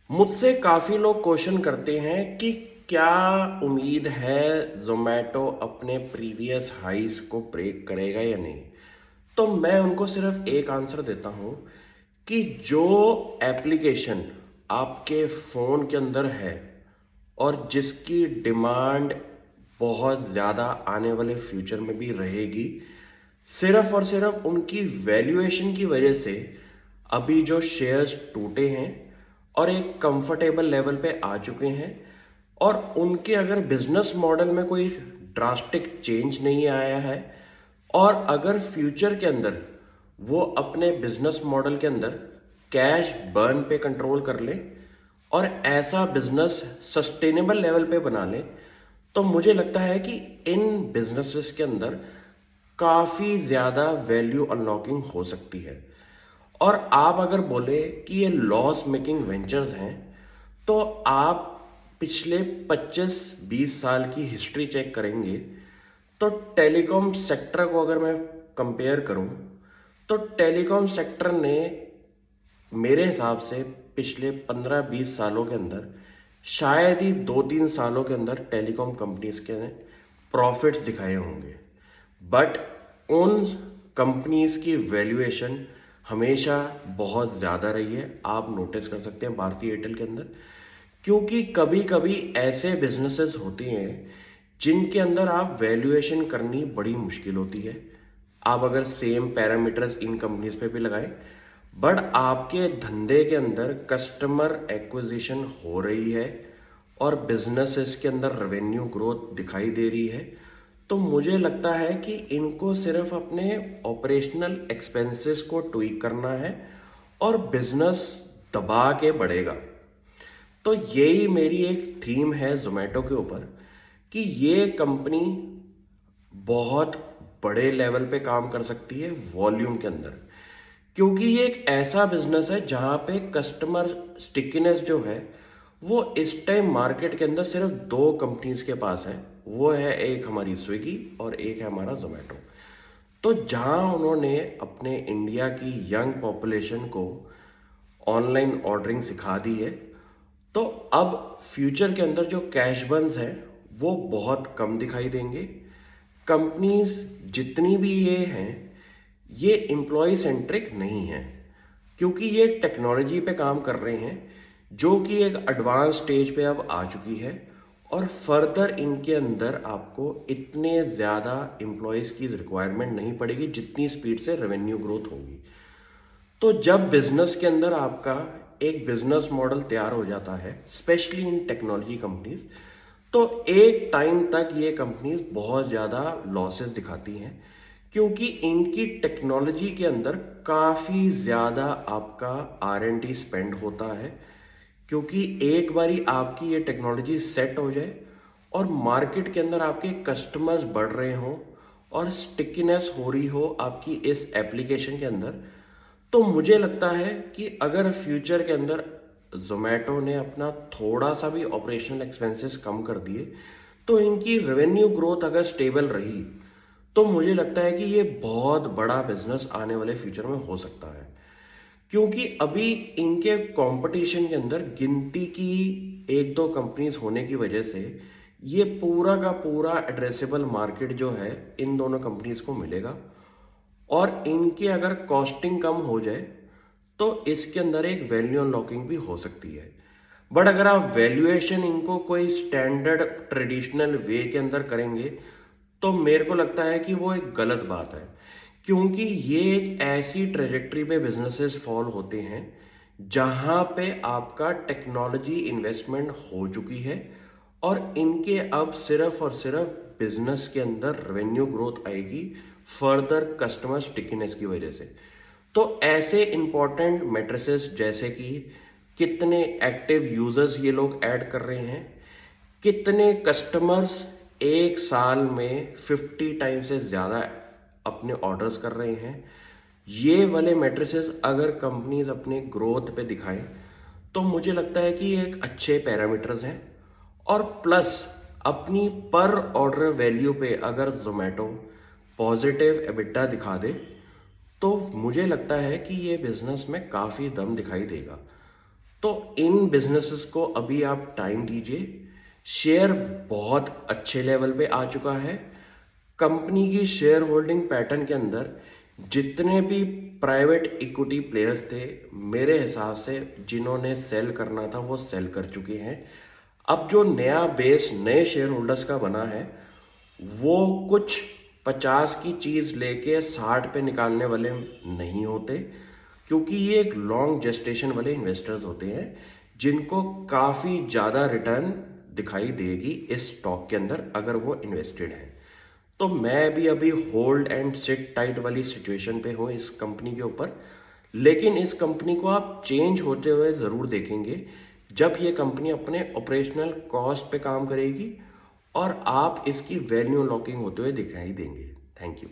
मुझसे काफ़ी लोग क्वेश्चन करते हैं कि क्या उम्मीद है ज़ोमैटो अपने प्रीवियस हाइस को ब्रेक करेगा या नहीं। तो मैं उनको सिर्फ एक आंसर देता हूँ कि जो एप्लीकेशन आपके फ़ोन के अंदर है और जिसकी डिमांड बहुत ज़्यादा आने वाले फ्यूचर में भी रहेगी, सिर्फ और सिर्फ उनकी वैल्यूएशन की वजह से अभी जो शेयर्स टूटे हैं और एक कंफर्टेबल लेवल पे आ चुके हैं, और उनके अगर बिजनेस मॉडल में कोई ड्रास्टिक चेंज नहीं आया है, और अगर फ्यूचर के अंदर वो अपने बिजनेस मॉडल के अंदर कैश बर्न पे कंट्रोल कर ले और ऐसा बिजनेस सस्टेनेबल लेवल पे बना ले, तो मुझे लगता है कि इन बिजनेसेस के अंदर काफ़ी ज़्यादा वैल्यू अनलॉकिंग हो सकती है। और आप अगर बोले कि ये लॉस मेकिंग वेंचर्स हैं, तो आप पिछले 25-20 साल की हिस्ट्री चेक करेंगे तो टेलीकॉम सेक्टर को अगर मैं कंपेयर करूं, तो टेलीकॉम सेक्टर ने मेरे हिसाब से पिछले 15-20 सालों के अंदर शायद ही 2-3 सालों के अंदर टेलीकॉम कंपनीज के ने प्रॉफिट्स दिखाए होंगे। बट उन कंपनीज की वैल्यूएशन हमेशा बहुत ज़्यादा रही है। आप नोटिस कर सकते हैं भारतीय एयरटेल के अंदर, क्योंकि कभी कभी ऐसे बिजनेसेस होते हैं जिनके अंदर आप वैल्यूएशन करनी बड़ी मुश्किल होती है। आप अगर सेम पैरामीटर्स इन कंपनीज पे भी लगाएं, बट आपके धंधे के अंदर कस्टमर एक्विजिशन हो रही है और बिजनेसेस के अंदर रेवेन्यू ग्रोथ दिखाई दे रही है, तो मुझे लगता है कि इनको सिर्फ अपने ऑपरेशनल एक्सपेंसेस को ट्वीक करना है और बिजनेस दबा के बढ़ेगा। तो यही मेरी एक थीम है जोमेटो के ऊपर कि ये कंपनी बहुत बड़े लेवल पे काम कर सकती है वॉल्यूम के अंदर, क्योंकि ये एक ऐसा बिजनेस है जहाँ पे कस्टमर स्टिकीनेस जो है वो इस टाइम मार्केट के अंदर सिर्फ दो कंपनीज के पास है। वो है एक हमारी स्विगी और एक है हमारा जोमेटो। तो जहाँ उन्होंने अपने इंडिया की यंग पॉपुलेशन को ऑनलाइन ऑर्डरिंग सिखा दी है, तो अब फ्यूचर के अंदर जो कैश बर्न्स हैं वो बहुत कम दिखाई देंगे। कंपनीज जितनी भी ये हैं, ये एम्प्लॉय सेंट्रिक नहीं है, क्योंकि ये टेक्नोलॉजी पे काम कर रहे हैं जो कि एक एडवांस स्टेज पे अब आ चुकी है, और फर्दर इनके अंदर आपको इतने ज़्यादा एम्प्लॉयज़ की रिक्वायरमेंट नहीं पड़ेगी जितनी स्पीड से रेवेन्यू ग्रोथ होगी। तो जब बिजनेस के अंदर आपका एक बिजनेस मॉडल तैयार हो जाता है, स्पेशली इन टेक्नोलॉजी कंपनीज, तो एक टाइम तक ये कंपनीज बहुत ज़्यादा लॉसेस दिखाती हैं, क्योंकि इनकी टेक्नोलॉजी के अंदर काफ़ी ज़्यादा आपका R&D स्पेंड होता है। क्योंकि एक बारी आपकी ये टेक्नोलॉजी सेट हो जाए और मार्केट के अंदर आपके कस्टमर्स बढ़ रहे हों और स्टिकीनेस हो रही हो आपकी इस एप्लीकेशन के अंदर, तो मुझे लगता है कि अगर फ्यूचर के अंदर जोमेटो ने अपना थोड़ा सा भी ऑपरेशनल एक्सपेंसेस कम कर दिए, तो इनकी रेवेन्यू ग्रोथ अगर स्टेबल रही, तो मुझे लगता है कि ये बहुत बड़ा बिजनेस आने वाले फ्यूचर में हो सकता है। क्योंकि अभी इनके कंपटीशन के अंदर गिनती की एक दो कंपनीज होने की वजह से ये पूरा का पूरा एड्रेसेबल मार्केट जो है इन दोनों कंपनीज को मिलेगा, और इनकी अगर कॉस्टिंग कम हो जाए तो इसके अंदर एक वैल्यू अनलॉकिंग भी हो सकती है। बट अगर आप वैल्यूएशन इनको कोई स्टैंडर्ड ट्रेडिशनल वे के अंदर करेंगे, तो मेरे को लगता है कि वो एक गलत बात है, क्योंकि ये एक ऐसी ट्रेजेक्ट्री पे बिजनेसेस फॉल होते हैं जहां पे आपका टेक्नोलॉजी इन्वेस्टमेंट हो चुकी है और इनके अब सिर्फ और सिर्फ बिजनेस के अंदर रेवेन्यू ग्रोथ आएगी फर्दर कस्टमर स्टिकीनेस की वजह से। तो ऐसे इंपॉर्टेंट मैट्रिसेस जैसे कि कितने एक्टिव यूजर्स ये लोग ऐड कर रहे हैं, कितने कस्टमर्स एक साल में 50 टाइम से ज़्यादा अपने ऑर्डर्स कर रहे हैं, ये वाले मैट्रिसेस अगर कंपनीज अपने ग्रोथ पे दिखाएं, तो मुझे लगता है कि ये एक अच्छे पैरामीटर्स हैं। और प्लस अपनी पर ऑर्डर वैल्यू पे अगर जोमेटो पॉजिटिव एबिटा दिखा दे, तो मुझे लगता है कि ये बिजनेस में काफ़ी दम दिखाई देगा। तो इन बिजनेसेस को अभी आप टाइम दीजिए। शेयर बहुत अच्छे लेवल पे आ चुका है। कंपनी की शेयर होल्डिंग पैटर्न के अंदर जितने भी प्राइवेट इक्विटी प्लेयर्स थे, मेरे हिसाब से जिन्होंने सेल करना था वो सेल कर चुके हैं। अब जो नया बेस नए शेयर होल्डर्स का बना है, वो कुछ 50 की चीज़ लेके 60 पे निकालने वाले नहीं होते, क्योंकि ये एक लॉन्ग जेस्टेशन वाले इन्वेस्टर्स होते हैं जिनको काफ़ी ज़्यादा रिटर्न दिखाई देगी इस स्टॉक के अंदर अगर वो इन्वेस्टेड हैं। तो मैं भी अभी होल्ड एंड सिट टाइट वाली सिचुएशन पे हूँ इस कंपनी के ऊपर, लेकिन इस कंपनी को आप चेंज होते हुए ज़रूर देखेंगे जब ये कंपनी अपने ऑपरेशनल कॉस्ट पे काम करेगी और आप इसकी वैल्यू लॉकिंग होते हुए दिखाई देंगे। Thank you.